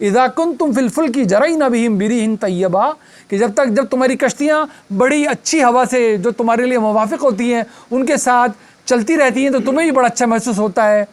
اذا کنتم فی الفلک جرین بہم بريح طیبہ، کہ جب تمہاری کشتیاں بڑی اچھی ہوا سے جو تمہارے لیے موافق ہوتی ہیں ان کے ساتھ چلتی رہتی ہیں تو تمہیں بھی بڑا اچھا محسوس ہوتا ہے.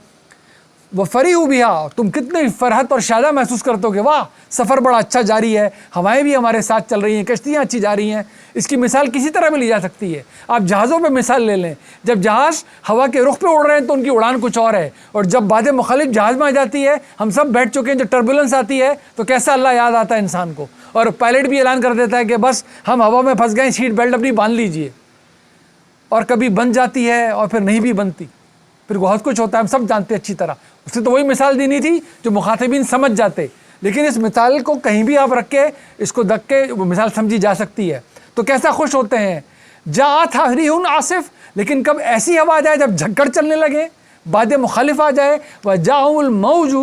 وفرحوا بها، تم کتنی فرحت اور شادہ محسوس کرتے ہو کہ واہ سفر بڑا اچھا جاری ہے، ہوائیں بھی ہمارے ساتھ چل رہی ہیں، کشتیاں اچھی جا رہی ہیں. اس کی مثال کسی طرح بھی لی جا سکتی ہے. آپ جہازوں پہ مثال لے لیں، جب جہاز ہوا کے رخ پہ اڑ رہے ہیں تو ان کی اڑان کچھ اور ہے، اور جب باد مخالف جہاز میں آ جاتی ہے، ہم سب بیٹھ چکے ہیں، جو ٹربولنس آتی ہے تو کیسا اللہ یاد آتا ہے انسان کو. اور پائلٹ بھی اعلان کر دیتا ہے کہ بس ہم ہوا میں پھنس گئے، سیٹ بیلٹ اپنی باندھ لیجئے. اور کبھی بن جاتی ہے اور پھر نہیں بھی بنتی، پھر بہت کچھ ہوتا ہے، ہم سب جانتے ہیں اچھی طرح. اس نے تو وہی مثال دینی تھی جو مخاطبین سمجھ جاتے، لیکن اس مثال کو کہیں بھی آپ رکھ کے اس کو دکھ کے وہ مثال سمجھی جا سکتی ہے. تو کیسا خوش ہوتے ہیں، جاءت ریح عاصف، لیکن کب ایسی ہوا آ جائے جب جھگڑ چلنے لگے، باد مخالف آ جائے، وجاءہم الموج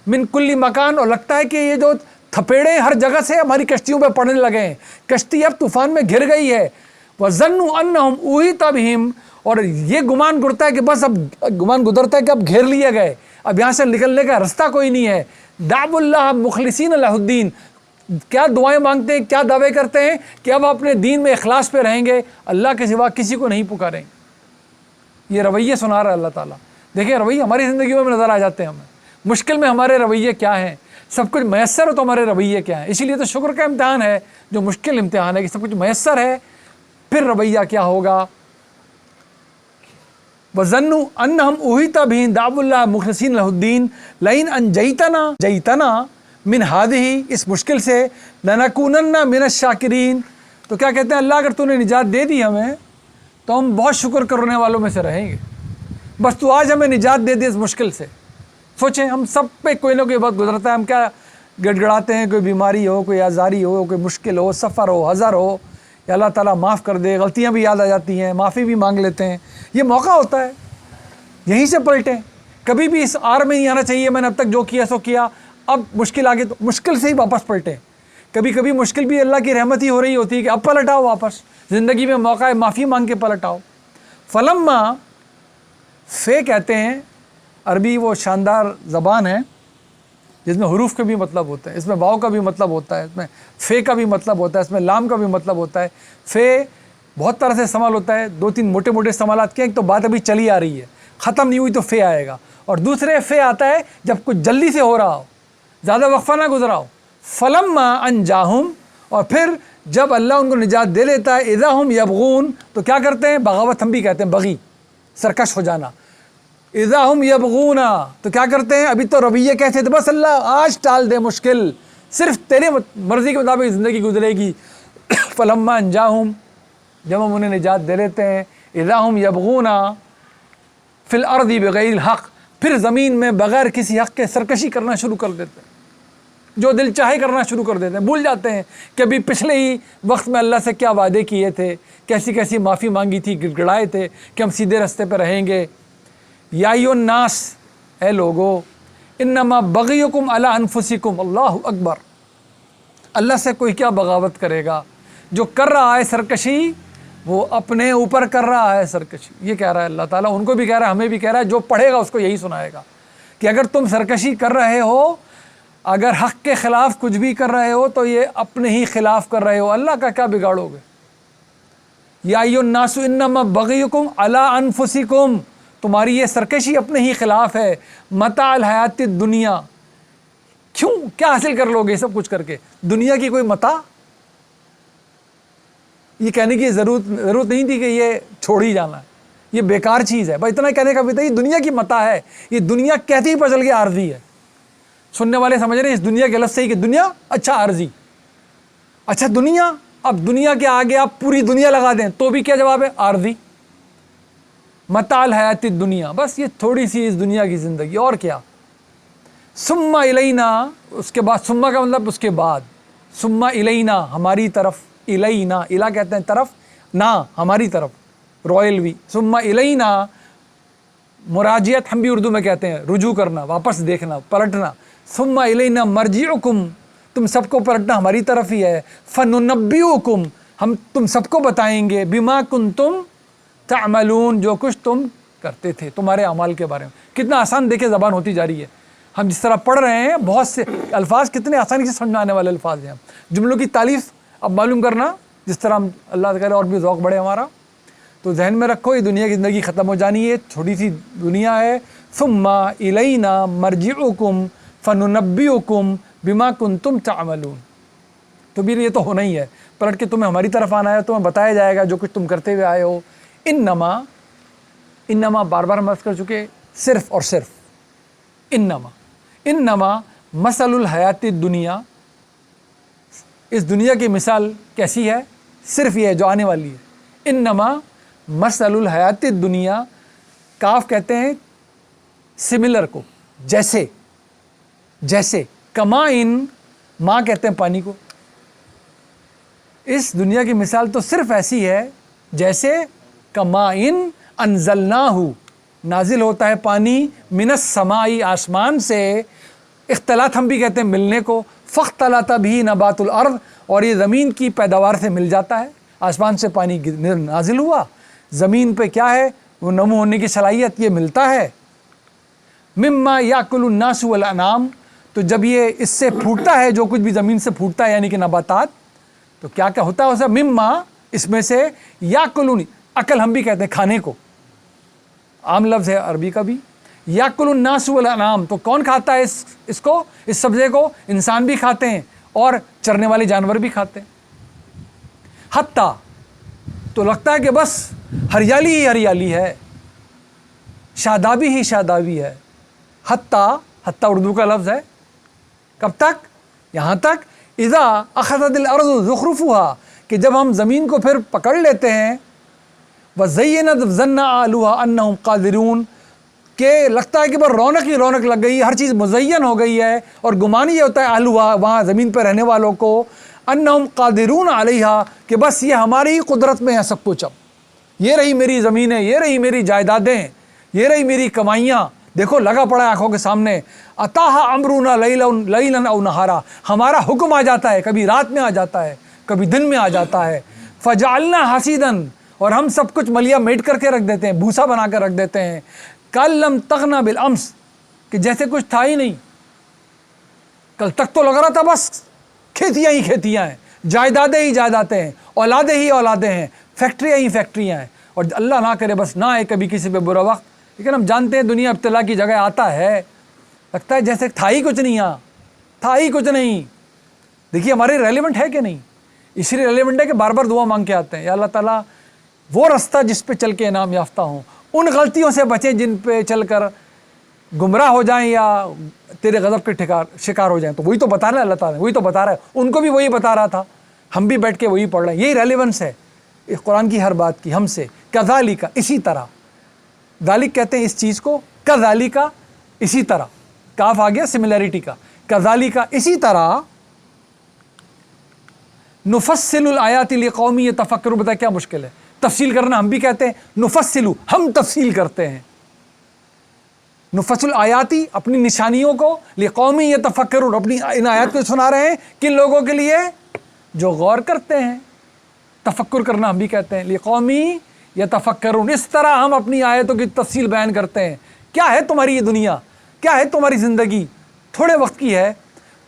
من کل مکان، اور لگتا ہے کہ یہ جو تھپیڑے ہر جگہ سے ہماری کشتیوں پہ پڑنے لگے ہیں، کشتی اب طوفان میں گھر گئی ہے. وَظَنُّوا أَنَّهُمْ أُحِيطَ بِهِمْ، اور یہ گمان گڑتا ہے کہ بس اب گمان گزرتا ہے کہ اب گھیر لیے گئے، اب یہاں سے نکلنے کا رستہ کوئی نہیں ہے. دعوا اللہ مخلصین لہ الدین، کیا دعائیں مانگتے ہیں، کیا دعوے کرتے ہیں کہ اب اپنے دین میں اخلاص پہ رہیں گے، اللہ کے سوا کسی کو نہیں پکاریں. یہ رویے سنا رہا ہے اللہ تعالیٰ. دیکھیں رویے ہماری زندگیوں میں نظر آ جاتے ہیں، ہمیں مشکل میں ہمارے رویے کیا ہیں، سب کچھ میسر ہو تو ہمارے رویے کیا ہیں. اسی لیے تو شکر کا امتحان ہے جو مشکل امتحان ہے، کہ سب کچھ میسر ہے پھر رویہ کیا ہوگا. وَظَنُّوا أَنَّهُمْ أُحِيطَ بِهِمْ دعوا اللہ مخلصین لہ الدین لئن انجیتنا من هذه، اس مشکل سے لنکونن من الشاکرین. تو کیا کہتے ہیں، اللہ اگر تو نے نجات دے دی ہمیں تو ہم بہت شکر کرنے والوں میں سے رہیں گے. بس تو آج ہمیں نجات دے دے اس مشکل سے. سوچیں ہم سب پہ کوئی نہ کوئی وقت گزرتا ہے، ہم کیا گڑ گڑاتے ہیں، کوئی بیماری ہو، کوئی آزاری ہو، کوئی مشکل ہو، سفر ہو، حضر ہو، یا اللہ تعالیٰ معاف کر دے، غلطیاں بھی یاد آ جاتی ہیں، معافی بھی مانگ لیتے ہیں. یہ موقع ہوتا ہے، یہیں سے پلٹیں. کبھی بھی اس آر میں نہیں آنا چاہیے میں نے اب تک جو کیا سو کیا، اب مشکل آگے تو مشکل سے ہی واپس پلٹیں. کبھی کبھی مشکل بھی اللہ کی رحمت ہی ہو رہی ہوتی ہے کہ اب پلٹاؤ، واپس زندگی میں موقع ہے، معافی مانگ کے پلٹاؤ. فلما، فے کہتے ہیں، عربی وہ شاندار زبان ہے جس میں حروف کا بھی مطلب ہوتا ہے، اس میں واو کا بھی مطلب ہوتا ہے، اس میں فے کا بھی مطلب ہوتا ہے، اس میں لام کا بھی مطلب ہوتا ہے. فے بہت طرح سے استعمال ہوتا ہے، دو تین موٹے موٹے استعمالات کے. ایک تو بات ابھی چلی آ رہی ہے، ختم نہیں ہوئی تو فے آئے گا، اور دوسرے فے آتا ہے جب کچھ جلدی سے ہو رہا ہو، زیادہ وقفہ نہ گزرا ہو. فلما انجاہم، اور پھر جب اللہ ان کو نجات دے لیتا ہے، اذا ہم یبغون، تو کیا کرتے ہیں، بغاوت ہم بھی کہتے ہیں، بغی سرکش ہو جانا. اذا ہم یبغون، تو کیا کرتے ہیں، ابھی تو رویے کیسے تھے، بس اللہ آج ٹال دے مشکل، صرف تیرے مرضی کے مطابق زندگی گزرے گی. فلما انجاہم، جب ہم انہیں نجات دے لیتے ہیں، اذا ہم یبغون فی الارض بغیر الحق، پھر زمین میں بغیر کسی حق کے سرکشی کرنا شروع کر دیتے ہیں، جو دل چاہے کرنا شروع کر دیتے ہیں. بھول جاتے ہیں کہ ابھی پچھلے ہی وقت میں اللہ سے کیا وعدے کیے تھے، کیسی کیسی معافی مانگی تھی، گڑ گڑائے تھے کہ ہم سیدھے رستے پہ رہیں گے. یا ایھا الناس، اے لوگو، انما بغیکم علی انفسکم، اللہ اکبر. اللہ سے کوئی کیا بغاوت کرے گا، جو کر رہا ہے سرکشی وہ اپنے اوپر کر رہا ہے سرکشی. یہ کہہ رہا ہے اللہ تعالیٰ، ان کو بھی کہہ رہا ہے، ہمیں بھی کہہ رہا ہے. جو پڑھے گا اس کو یہی سنائے گا کہ اگر تم سرکشی کر رہے ہو، اگر حق کے خلاف کچھ بھی کر رہے ہو تو یہ اپنے ہی خلاف کر رہے ہو، اللہ کا کیا بگاڑو گے. یا ایھا الناس انما بغیکم علی انفسکم، تمہاری یہ سرکشی اپنے ہی خلاف ہے. متاع الحیات الدنیا، کیوں، کیا حاصل کر لو گے سب کچھ کر کے، دنیا کی کوئی متاع. یہ کہنے کی ضرورت نہیں تھی کہ یہ چھوڑ ہی جانا ہے، یہ بیکار چیز ہے. بس اتنا کہنے کا بھی تھا، یہ دنیا کی متاع ہے. یہ دنیا کہتے ہی پتہ چل گیا عارضی ہے. سننے والے سمجھ رہے ہیں اس دنیا کے لفظ سے ہی کہ دنیا، اچھا عارضی، اچھا دنیا. اب دنیا کے آگے آپ پوری دنیا لگا دیں تو بھی کیا جواب ہے، عارضی. متاع الحیات الدنیا، بس یہ تھوڑی سی اس دنیا کی زندگی، اور کیا. ثم الینا، اس کے بعد، ثم کا مطلب اس کے بعد، ثم الینا، ہماری طرف، الینا، الا کہتے ہیں طرف، نا ہماری طرف، رائل بھی. ثم الینا، مراجعت ہم بھی اردو میں کہتے ہیں، رجوع کرنا، واپس دیکھنا، پلٹنا. ثم الینا مرجعکم، تم سب کو پلٹنا ہماری طرف ہی ہے. فننبئکم، ہم تم سب کو بتائیں گے، بما کنتم تعملون، جو کچھ تم کرتے تھے، تمہارے اعمال کے بارے میں. کتنا آسان دیکھے زبان ہوتی جا رہی ہے. ہم جس طرح پڑھ رہے ہیں بہت سے الفاظ کتنے آسانی سے سمجھ آنے والے الفاظ ہیں. جملوں کی تعریف اب معلوم کرنا جس طرح ہم اللہ تعالیٰ اور بھی ذوق بڑھے ہمارا. تو ذہن میں رکھو یہ دنیا کی زندگی ختم ہو جانی ہے, چھوٹی سی دنیا ہے. ثم الینا مرجعکم فننبئکم بما کنتم تعملون. تو بھی یہ تو ہونا ہی ہے, پلٹ کے تمہیں ہماری طرف آنا ہے, تمہیں بتایا جائے گا جو کچھ تم کرتے ہوئے آئے ہو. انما بار بار ہم عرض کر چکے, صرف اور صرف انما مثل الحیات الدنیا, اس دنیا کی مثال کیسی ہے؟ صرف یہ ہے جو آنے والی ہے. انما مثل الحیات الدنیا, کاف کہتے ہیں سملر کو, جیسے کمائن, ماں کہتے ہیں پانی کو. اس دنیا کی مثال تو صرف ایسی ہے جیسے کمائن انزلناہ, نازل ہوتا ہے پانی, من السماء, آسمان سے, اختلاط ہم بھی کہتے ہیں ملنے کو, فاختلط بھی نبات الارض, اور یہ زمین کی پیداوار سے مل جاتا ہے. آسمان سے پانی نازل ہوا, زمین پہ کیا ہے وہ نمو ہونے کی صلاحیت, یہ ملتا ہے. مما یاکل الناس والانعام, تو جب یہ اس سے پھوٹتا ہے, جو کچھ بھی زمین سے پھوٹتا ہے یعنی کہ نباتات, تو کیا ہوتا ہے اسے مما, اس میں سے, یاکلون, عقل ہم بھی کہتے ہیں کھانے کو, عام لفظ ہے عربی کا بھی. یاکل الناس والانعام, تو کون کھاتا ہے اس کو, اس سبزے کو؟ انسان بھی کھاتے ہیں اور چرنے والے جانور بھی کھاتے ہیں. حتیٰ, تو لگتا ہے کہ بس ہریالی ہی ہریالی ہے, شادابی ہی شادابی ہے. حتیٰ اردو کا لفظ ہے, کب تک؟ یہاں تک, اذا اخذت الارض زخرفها, کہ جب ہم زمین کو پھر پکڑ لیتے ہیں, وزینت ظن اہلها انہم قادرون, کہ لگتا ہے کہ بس رونق ہی رونق لگ گئی, ہر چیز مزین ہو گئی ہے, اور گمان یہ ہوتا ہے اہلها, وہاں زمین پہ رہنے والوں کو, انہم قادرون علیہا, کہ بس یہ ہماری ہی قدرت میں ہے سب کچھ. اب یہ رہی میری زمینیں, یہ رہی میری جائیدادیں, یہ رہی میری کمائیاں, دیکھو لگا پڑا ہے آنکھوں کے سامنے. اتاہا امرنا لیلا او نہارا, ہمارا حکم آ جاتا ہے, کبھی رات میں آ جاتا ہے, کبھی دن میں آ جاتا ہے. فجعلنا حصیدن, اور ہم سب کچھ ملیا میٹ کر کے رکھ دیتے ہیں, بھوسا بنا کر رکھ دیتے ہیں. کلم تغنا بالامس, کہ جیسے کچھ تھا ہی نہیں, کل تک تو لگ رہا تھا بس کھیتیاں ہی کھیتیاں ہیں, جائیدادیں ہی جائیدادیں ہیں, اولادیں ہی اولادیں ہیں, فیکٹریاں ہی فیکٹریاں ہیں. اور اللہ نہ کرے بس نہ آئے کبھی کسی پہ برا وقت, لیکن ہم جانتے ہیں دنیا ابتلا کی جگہ آتا ہے, لگتا ہے جیسے تھا ہی کچھ نہیں, تھا ہی کچھ نہیں. دیکھیے ہمارے ریلیونٹ ہے کہ نہیں, اس لیے ریلیونٹ ہے کہ بار بار دعا مانگ کے آتے ہیں, یا اللہ تعالیٰ وہ رستہ جس پہ چل کے انعام یافتہ ہوں, ان غلطیوں سے بچیں جن پہ چل کر گمراہ ہو جائیں یا تیرے غضب کے شکار ہو جائیں. تو وہی تو بتا رہا ہے اللہ تعالیٰ, وہی تو بتا رہا ہے, ان کو بھی وہی بتا رہا تھا, ہم بھی بیٹھ کے وہی پڑھ رہے ہیں. یہی ریلیونس ہے قرآن کی ہر بات کی ہم سے. کذالک, اسی طرح, ذالک کہتے ہیں اس چیز کو, کذالک, اسی طرح, کاف آ گیا سملیرٹی کا, کذالک, اسی طرح, نفصل الآیات لقوم یتفکرون. بتا کیا مشکل ہے تفصیل کرنا, ہم بھی کہتے ہیں نفصل, ہم تفصیل کرتے ہیں, نفصل آیاتی, اپنی نشانیوں کو, لقوم یتفکرون, اپنی ان آیات کو سنا رہے ہیں کن لوگوں کے لیے؟ جو غور کرتے ہیں. تفکر کرنا ہم بھی کہتے ہیں, لقوم یتفکرون. اس طرح ہم اپنی آیتوں کی تفصیل بیان کرتے ہیں. کیا ہے تمہاری یہ دنیا, کیا ہے تمہاری زندگی؟ تھوڑے وقت کی ہے,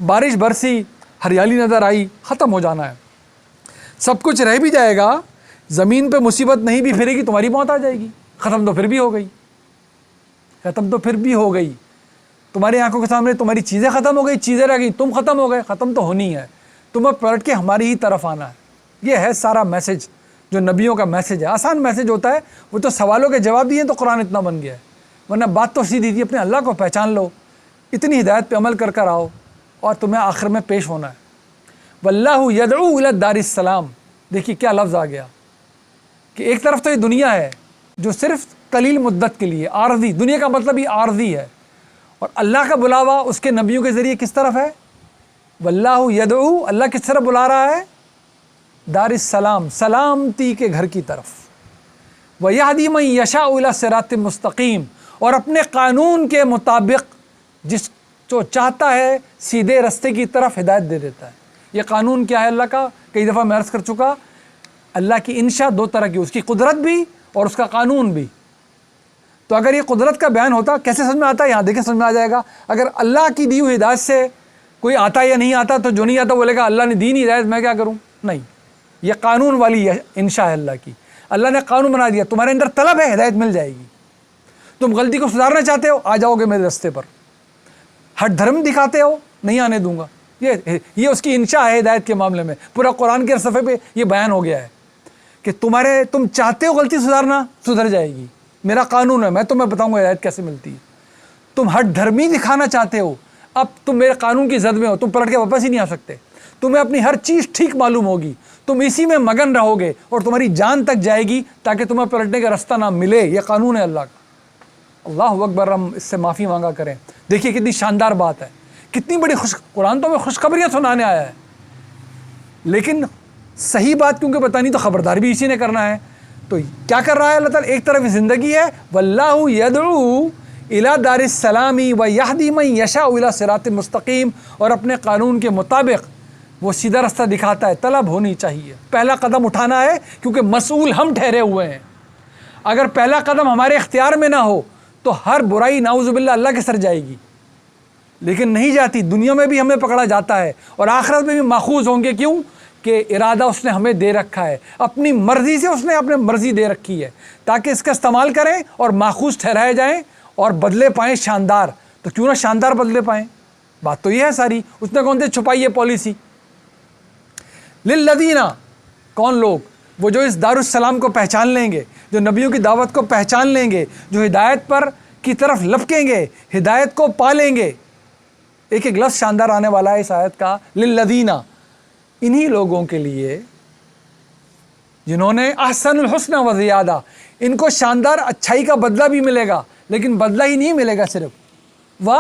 بارش برسی, ہریالی نظر آئی, ختم ہو جانا ہے. سب کچھ رہ بھی جائے گا, زمین پہ مصیبت نہیں بھی پھرے گی, تمہاری موت آ جائے گی, ختم تو پھر بھی ہو گئی, ختم تو پھر بھی ہو گئی. تمہاری آنکھوں کے سامنے تمہاری چیزیں ختم ہو گئی, چیزیں رہ گئی, تم ختم ہو گئے, ختم تو ہونی ہے. تمہیں پلٹ کے ہماری ہی طرف آنا ہے. یہ ہے سارا میسج جو نبیوں کا میسج ہے. آسان میسج ہوتا ہے, وہ تو سوالوں کے جواب دیے تو قرآن اتنا بن گیا ہے, ورنہ بات تو سیدھی تھی, اپنے اللہ کو پہچان لو, اتنی ہدایت پہ عمل کر کر آؤ, اور تمہیں آخر میں پیش ہونا ہے. واللہ یدعو الی الدار السلام. دیکھیے کیا لفظ آ گیا کہ ایک طرف تو یہ دنیا ہے جو صرف قلیل مدت کے لیے, عارضی, دنیا کا مطلب ہی عارضی ہے, اور اللہ کا بلاوا اس کے نبیوں کے ذریعے کس طرف ہے؟ واللہ یدعو, اللہ کس طرف بلا رہا ہے؟ دار السلام, سلامتی کے گھر کی طرف. وَيَهْدِي مَن يَشَاءُ إِلَى صِرَاطٍ مُسْتَقِيمٍ, اور اپنے قانون کے مطابق جس جو چاہتا ہے سیدھے رستے کی طرف ہدایت دے دیتا ہے. یہ قانون کیا ہے اللہ کا؟ کئی دفعہ میں عرض کر چکا, اللہ کی انشاء دو طرح کی, اس کی قدرت بھی اور اس کا قانون بھی. تو اگر یہ قدرت کا بیان ہوتا کیسے سمجھ میں آتا ہے؟ یہاں دیکھیں سمجھ میں آ جائے گا. اگر اللہ کی دی ہوئی ہدایت سے کوئی آتا یا نہیں آتا تو جو نہیں آتا بولے گا اللہ نے دی نہیں ہدایت میں کیا کروں. نہیں، یہ قانون والی انشاء ہے اللہ کی. اللہ نے قانون بنا دیا، تمہارے اندر طلب ہے ہدایت مل جائے گی. تم غلطی کو سدھارنا چاہتے ہو آ جاؤ گے میرے رستے پر. ہٹ دھرم دکھاتے ہو نہیں آنے دوں گا. یہ اس کی انشاء ہے ہدایت کے معاملے میں. پورا قرآن کے صفحے پہ یہ بیان ہو گیا ہے کہ تم چاہتے ہو غلطی سدھارنا، سدھر جائے گی. میرا قانون ہے، میں تمہیں بتاؤں گا ہدایت کیسے ملتی ہے. تم ہٹ دھرمی دکھانا چاہتے ہو، اب تم میرے قانون کی زد میں ہو، تم پلٹ کے واپس ہی نہیں آ سکتے. تمہیں اپنی ہر چیز ٹھیک معلوم ہوگی، تم اسی میں مگن رہو گے اور تمہاری جان تک جائے گی تاکہ تمہیں پلٹنے کا راستہ نہ ملے. یہ قانون ہے اللہ کا. اللہ اکبر. ہم اس سے معافی مانگا کریں. دیکھیے کتنی شاندار بات ہے، کتنی بڑی قرآن تو ہمیں خوشخبریاں سنانے آیا ہے. لیکن صحیح بات کیونکہ بتانی تو خبردار بھی اسی نے کرنا ہے. تو کیا کر رہا ہے اللہ تعالیٰ؟ ایک طرف زندگی ہے، واللہ یدعو الی دار السلام ویہدی من یشاء الی صراط مستقیم، اور اپنے قانون کے مطابق وہ سیدھا راستہ دکھاتا ہے. طلب ہونی چاہیے، پہلا قدم اٹھانا ہے کیونکہ مسئول ہم ٹھہرے ہوئے ہیں. اگر پہلا قدم ہمارے اختیار میں نہ ہو تو ہر برائی نعوذ باللہ اللہ کے سر جائے گی. لیکن نہیں جاتی. دنیا میں بھی ہمیں پکڑا جاتا ہے اور آخرت میں بھی ماخوذ ہوں گے. کیوں؟ کہ ارادہ اس نے ہمیں دے رکھا ہے، اپنی مرضی سے اس نے اپنے مرضی دے رکھی ہے تاکہ اس کا استعمال کریں اور ماخوذ ٹھہرائے جائیں اور بدلے پائیں شاندار. تو کیوں نہ شاندار بدلے پائیں؟ بات تو یہ ہے ساری. اس نے کون سے چھپائی ہے پالیسی؟ للذین، کون لوگ؟ وہ جو اس دار السلام کو پہچان لیں گے، جو نبیوں کی دعوت کو پہچان لیں گے، جو ہدایت پر کی طرف لپکیں گے، ہدایت کو پا لیں گے. ایک ایک لفظ شاندار آنے والا ہے اس آیت کا. للذین، انہی لوگوں کے لیے جنہوں نے احسن الحسن و زیادہ، ان کو شاندار اچھائی کا بدلہ بھی ملے گا. لیکن بدلہ ہی نہیں ملے گا، صرف و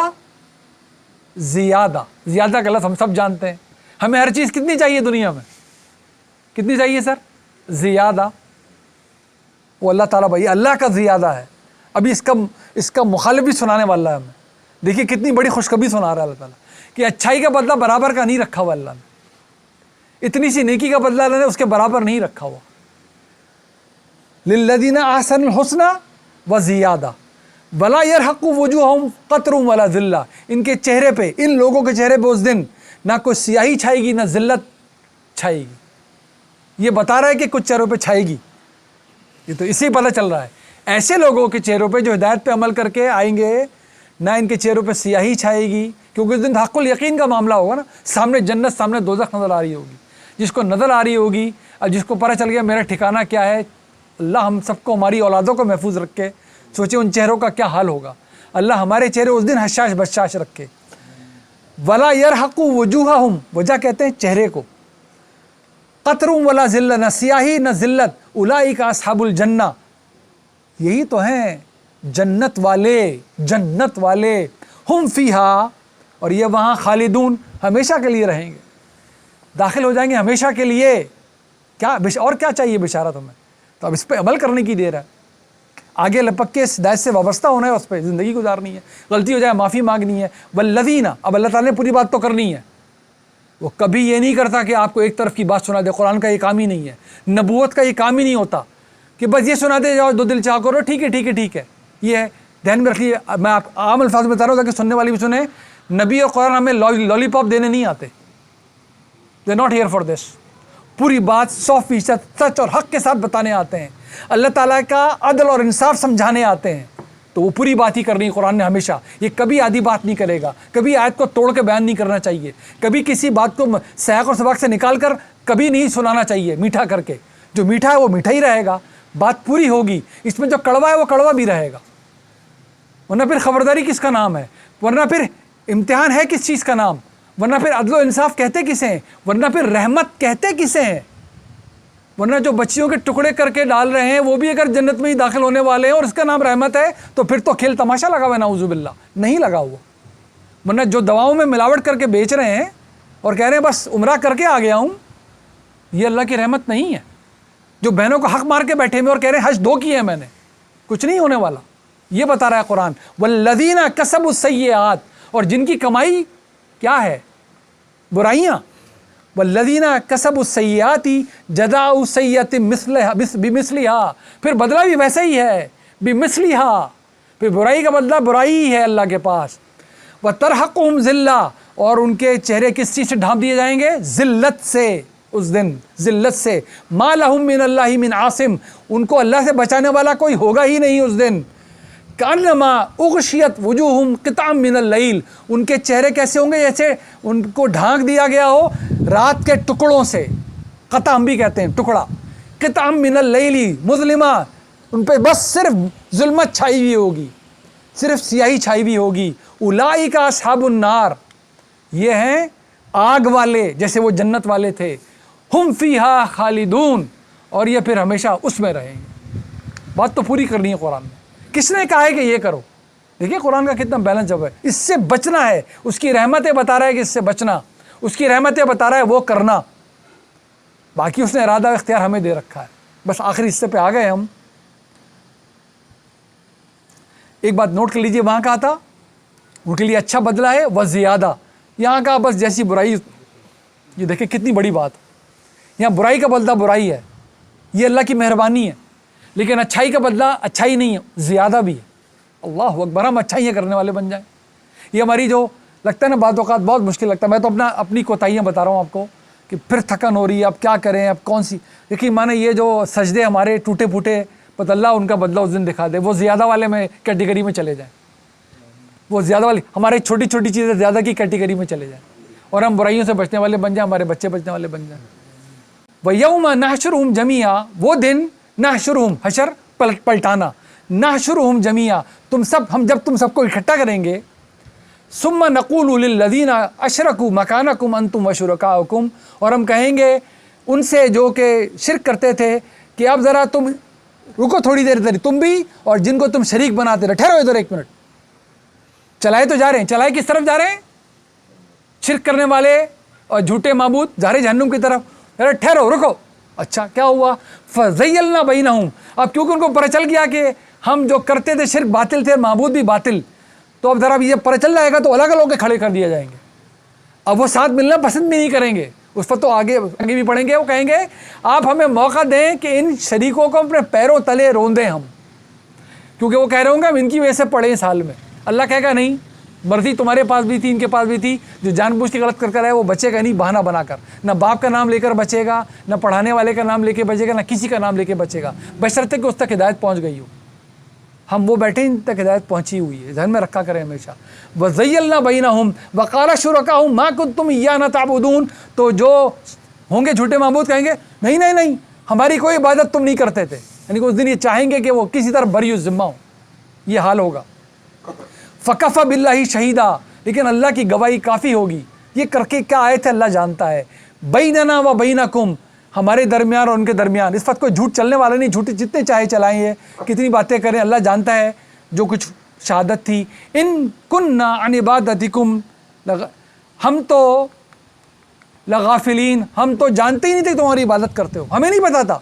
زیادہ. زیادہ کا لفظ ہم سب جانتے ہیں. ہمیں ہر چیز کتنی چاہیے دنیا میں؟ کتنی چاہیے سر؟ زیادہ. وہ اللہ تعالیٰ بھائی اللہ کا زیادہ ہے. ابھی اس کا مخالف بھی سنانے والا ہے ہمیں. دیکھیے کتنی بڑی خوشخبری سنا رہا ہے اللہ تعالیٰ کہ اچھائی کا بدلہ برابر کا نہیں رکھا ہوا اللہ نے. اتنی سی نیکی کا بدلہ اللہ نے اس کے برابر نہیں رکھا ہوا. للذین احسنوا الحسنى وزیادہ ولا یرحق وجوہہم قطر ولا ذلہ. ان کے چہرے پہ، ان لوگوں کے چہرے پہ اس دن نہ کوئی سیاہی چھائے گی نہ ذلت چھائے گی. یہ بتا رہا ہے کہ کچھ چہروں پہ چھائے گی. یہ تو اسی پتہ چل رہا ہے. ایسے لوگوں کے چہروں پہ جو ہدایت پہ عمل کر کے آئیں گے، نہ ان کے چہروں پہ سیاہی چھائے گی، کیونکہ اس دن حق الیقین کا معاملہ ہوگا نا. سامنے جنت، سامنے دوزخ نظر آ رہی ہوگی. جس کو نظر آ رہی ہوگی، اب جس کو پتہ چل گیا میرا ٹھکانہ کیا ہے، اللہ ہم سب کو، ہماری اولادوں کو محفوظ رکھے. سوچیں ان چہروں کا کیا حال ہوگا. اللہ ہمارے چہرے اس دن حشاش بشاش رکھے. ولا یرحق وجوہہم، وجہ کہتے ہیں چہرے کو. قطر ولا ذلہ، نہ سیاہی نہ ذلت. اولئک اصحاب الجنہ، یہی تو ہیں جنت والے. جنت والے ہم فیہا، اور یہ وہاں خالدون، ہمیشہ کے لیے رہیں گے، داخل ہو جائیں گے ہمیشہ کے لیے. کیا اور کیا چاہیے بشارت ہمیں؟ تو اب اس پہ عمل کرنے کی دیر ہے. آگے لپک کے اس ہدایت سے وابستہ ہونا ہے، اس پہ زندگی گزارنی ہے. غلطی ہو جائے معافی مانگنی ہے. والذین، اب اللہ تعالیٰ نے پوری بات تو کرنی ہے. وہ کبھی یہ نہیں کرتا کہ آپ کو ایک طرف کی بات سنا دے. قرآن کا یہ کام ہی نہیں ہے، نبوت کا یہ کام ہی نہیں ہوتا کہ بس یہ سنا دے جاؤ، دو دل چاہ کرو، ٹھیک ہے ٹھیک ہے ٹھیک ہے. یہ ہے، دھیان میں رکھیے. میں آپ عام الفاظ میں بتا رہا ہوں تاکہ سننے والی بھی سنیں. نبی اور قرآن ہمیں لالی پاپ دینے نہیں آتے. They not here for this. پوری بات 100% سچ اور حق کے ساتھ بتانے آتے ہیں. اللہ تعالیٰ کا عدل اور انصاف سمجھانے آتے ہیں. تو وہ پوری بات ہی کرنی ہے قرآن نے ہمیشہ. یہ کبھی آدھی بات نہیں کرے گا. کبھی آیت کو توڑ کے بیان نہیں کرنا چاہیے. کبھی کسی بات کو سیاق اور سباق سے نکال کر کبھی نہیں سنانا چاہیے. میٹھا کر کے، جو میٹھا ہے وہ میٹھا ہی رہے گا. بات پوری ہوگی. اس میں جو کڑوا ہے وہ کڑوا بھی رہے گا. ورنہ پھر خبرداری کس کا نام ہے؟ ورنہ پھر امتحان ہے کس چیز کا نام؟ ورنہ پھر عدل و انصاف کہتے کسے ہیں؟ ورنہ پھر رحمت کہتے کسے ہیں؟ ورنہ جو بچیوں کے ٹکڑے کر کے ڈال رہے ہیں وہ بھی اگر جنت میں ہی داخل ہونے والے ہیں اور اس کا نام رحمت ہے تو پھر تو کھیل تماشا لگا ہوا ہے، نعوذ باللہ نہیں لگا ہوا. ورنہ جو دواؤں میں ملاوٹ کر کے بیچ رہے ہیں اور کہہ رہے ہیں بس عمرہ کر کے آ گیا ہوں، یہ اللہ کی رحمت نہیں ہے. جو بہنوں کو حق مار کے بیٹھے ہوئے اور کہہ رہے ہیں حج 2 کیے ہیں میں نے، کچھ نہیں ہونے والا. یہ بتا رہا ہے قرآن. والذین کسبوا السیئات، اور جن کی کمائی کیا ہے؟ برائیاں. والذین کسبوا السیئات جزاء سیئۃ بمثلھا، پھر بدلہ بھی ویسا ہی ہے. بمثلھا، پھر برائی کا بدلہ برائی ہی ہے اللہ کے پاس. وَتَرْحَقُهُمْ ذِلَّةٌ, اور ان کے چہرے کس چیز سے ڈھانپ دیے جائیں گے؟ ذلت سے. اس دن ذلت سے. مَا لَهُم مِّنَ اللَّهِ مِنْ عَاصِمٍ, ان کو اللہ سے بچانے والا کوئی ہوگا ہی نہیں اس دن. کَأَنَّمَا اُغْشِيَتْ وُجُوهُمْ قِطْعًا مِّنَ اللَّيْلِ, ان کے چہرے کیسے ہوں گے؟ جیسے ان کو ڈھانک دیا گیا ہو رات کے ٹکڑوں سے. قطع ہم بھی کہتے ہیں ٹکڑا. قطعا من اللیل مظلمہ, ان پہ بس صرف ظلمت چھائی ہوئی ہوگی, صرف سیاہی چھائی ہوئی ہوگی. اولئک اصحاب النار, یہ ہیں آگ والے جیسے وہ جنت والے تھے. ہم فیہا خالدون, اور یہ پھر ہمیشہ اس میں رہیں گے. بات تو پوری کرنی ہے قرآن میں. کس نے کہا ہے کہ یہ کرو؟ دیکھیے قرآن کا کتنا بیلنس جب ہے. اس سے بچنا ہے, اس کی رحمتیں بتا رہا ہے کہ اس سے بچنا, اس کی رحمتیں بتا رہا ہے وہ کرنا. باقی اس نے ارادہ اختیار ہمیں دے رکھا ہے. بس آخری حصے پہ آ گئے ہم. ایک بات نوٹ کر لیجئے, وہاں کہا تھا ان کے لیے اچھا بدلہ ہے وہ زیادہ. یہاں کہا بس جیسی برائی. یہ دیکھیں کتنی بڑی بات. یہاں برائی کا بدلہ برائی ہے, یہ اللہ کی مہربانی ہے. لیکن اچھائی کا بدلہ اچھائی نہیں ہے, زیادہ بھی ہے. اللہ اکبر, ہم اچھائیاں کرنے والے بن جائیں. یہ ہماری جو لگتا ہے نا بعض اوقات بہت مشکل لگتا ہے. میں تو اپنی کوتاہیاں بتا رہا ہوں آپ کو کہ پھر تھکن ہو رہی ہے, اب کیا کریں, اب کون سی. دیکھیے مانے یہ جو سجدے ہمارے ٹوٹے پھوٹے, بس اللہ ان کا بدلہ اس دن دکھا دے. وہ زیادہ والے میں کیٹیگری میں چلے جائیں, وہ زیادہ والی ہمارے چھوٹی چھوٹی چیزیں زیادہ کی کیٹیگری میں چلے جائیں, اور ہم برائیوں سے بچنے والے بن جائیں, ہمارے بچے بچنے والے بن جائیں. وَيَوْمَ نَحْشُرُهُمْ جَمِيعًا, وہ دن نحشرہم, حشر پلٹانا, نحشرہم جمیعا, تم سب, ہم جب تم سب کو اکٹھا کریں گے. ثم نقول للذین اشرکوا مکانکم انتم وشرکاؤکم, اور ہم کہیں گے ان سے جو کہ شرک کرتے تھے کہ اب ذرا تم رکو تھوڑی دیر ادھر, تم بھی اور جن کو تم شریک بناتے رہے, ٹھہرو ادھر ایک منٹ. چلائے تو جا رہے ہیں, چلائے کس طرف جا رہے ہیں؟ شرک کرنے والے اور جھوٹے معبود جا رہے جہنم کی طرف. ارے ٹھہرو رکو. اچھا کیا ہوا؟ فَزَيَّلْنَا بَيْنَهُمْ, اب کیونکہ ان کو پتہ چل گیا کہ ہم جو کرتے تھے شرک باطل تھے, معبود بھی باطل, تو اب ذرا یہ پتہ چل جائے گا تو الگ الگ کے کھڑے کر دیے جائیں گے. اب وہ ساتھ ملنا پسند بھی نہیں کریں گے. اس پر تو آگے بھی پڑھیں گے. وہ کہیں گے آپ ہمیں موقع دیں کہ ان شریکوں کو اپنے پیروں تلے روندیں ہم, کیونکہ وہ کہہ رہے ہوں گے ہم ان کی وجہ سے پڑھے سال میں. اللہ کہے گا نہیں, مرضی تمہارے پاس بھی تھی, ان کے پاس بھی تھی. جو جان بوجھ کے غلط کر کر ہے وہ بچے گا نہیں بہانہ بنا کر. نہ باپ کا نام لے کر بچے گا, نہ پڑھانے والے کا نام لے کے بچے گا, نہ کسی کا نام لے کے بچے گا, بشرطے کہ اس تک ہدایت پہنچ گئی ہو. ہم وہ بیٹھے ان تک ہدایت پہنچی ہوئی ہے, ذہن میں رکھا کریں ہمیشہ. وَزَيَّلْنَا بَيْنَهُمْ وَقَالَ شُرَكَاؤُهُم مَا كُنتُمْ إِيَّانَا تَعْبُدُونَ, تو جو ہوں گے جھوٹے معبود کہیں گے نہیں نہیں نہیں, ہماری کوئی عبادت تم نہیں کرتے تھے. یعنی کہ اس دن یہ چاہیں گے کہ وہ کسی طرح بری و ذمہ ہوں. یہ حال ہوگا. فَكَفَى بِاللَّهِ شَهِيدًا, لیکن اللہ کی گواہی کافی ہوگی. یہ کر کے کیا آئے تھے اللہ جانتا ہے. بَيْنَنَا وَبَيْنَكُمْ, ہمارے درمیان اور ان کے درمیان. اس وقت کوئی جھوٹ چلنے والا نہیں, جھوٹ جتنے چاہے چلائیں, یہ کتنی باتیں کریں, اللہ جانتا ہے جو کچھ شہادت تھی. ان كُنَّا عَنْ عِبَادَتِكُمْ, ہم تو لغافلین, ہم تو جانتے ہی نہیں تھے تمہاری عبادت کرتے ہو, ہمیں نہیں پتا تھا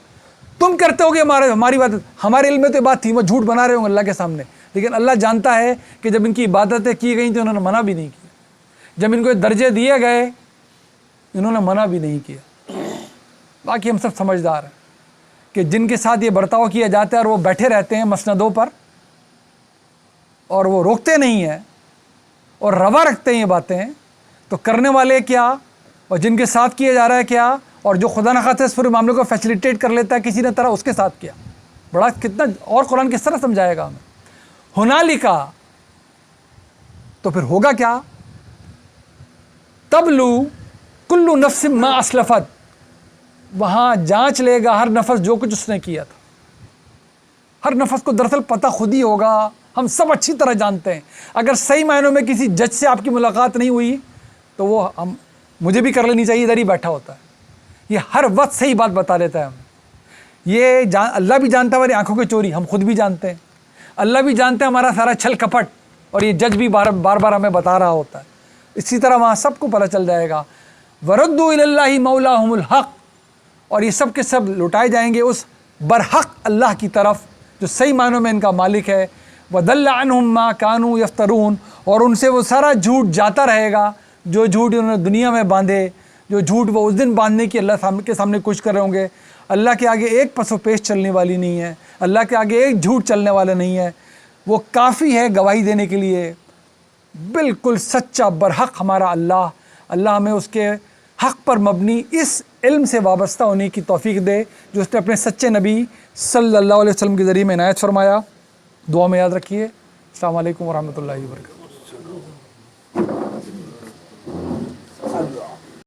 تم کرتے ہو گے ہماری عبادت. ہمارے علم میں تو بات تھی, وہ جھوٹ بنا رہے ہوں اللہ کے سامنے, لیکن اللہ جانتا ہے کہ جب ان کی عبادتیں کی گئیں تو انہوں نے منع بھی نہیں کیا. جب ان کو درجے دیے گئے انہوں نے منع بھی نہیں کیا. باقی ہم سب سمجھدار ہیں کہ جن کے ساتھ یہ برتاؤ کیا جاتا ہے اور وہ بیٹھے رہتے ہیں مسندوں پر اور وہ روکتے نہیں ہیں اور روا رکھتے ہیں یہ باتیں, تو کرنے والے کیا اور جن کے ساتھ کیا جا رہا ہے کیا, اور جو خدا نخواستہ اس پورے معاملے کو فیسیلیٹیٹ کر لیتا ہے کسی نے طرح, اس کے ساتھ کیا. بڑا کتنا اور قرآن کس طرح سمجھائے گا ہمیں. ہنالکا, تو پھر ہوگا کیا؟ تبلو کل نفس ما اسلفت, وہاں جانچ لے گا ہر نفس جو کچھ اس نے کیا تھا. ہر نفس کو دراصل پتہ خود ہی ہوگا, ہم سب اچھی طرح جانتے ہیں. اگر صحیح معنوں میں کسی جج سے آپ کی ملاقات نہیں ہوئی تو وہ مجھے بھی کر لینی چاہیے, ادھر ہی بیٹھا ہوتا ہے. یہ ہر وقت صحیح بات بتا دیتا ہے ہمیں. یہ اللہ بھی جانتا ہے ہماری آنکھوں کی چوری, ہم خود بھی جانتے ہیں. اللہ بھی جانتے ہیں ہمارا سارا چھل کپٹ, اور یہ جج بھی بار بار ہمیں بتا رہا ہوتا ہے. اسی طرح وہاں سب کو پتہ چل جائے گا. وَرَدُّوا إِلَى اللَّهِ مَوْلَاهُمُ الْحَقِّ, اور یہ سب کے سب لوٹائے جائیں گے اس برحق اللہ کی طرف جو صحیح معنوں میں ان کا مالک ہے. وَضَلَّ عَنْهُمْ مَا كَانُوا يَفْتَرُونَ, اور ان سے وہ سارا جھوٹ جاتا رہے گا جو جھوٹ انہوں نے دنیا میں باندھے, جو جھوٹ وہ اس دن باندھنے کی اللہ کے سامنے کچھ کر رہے ہوں گے. اللہ کے آگے ایک پس و پیش چلنے والی نہیں ہے, اللہ کے آگے ایک جھوٹ چلنے والا نہیں ہے. وہ کافی ہے گواہی دینے کے لیے. بالکل سچا برحق ہمارا اللہ ہمیں اس کے حق پر مبنی اس علم سے وابستہ ہونے کی توفیق دے جو اس نے اپنے سچے نبی صلی اللہ علیہ وسلم کے ذریعے میں عنایت فرمایا. دعا میں یاد رکھیے. السلام علیکم ورحمۃ اللہ وبرکاتہ.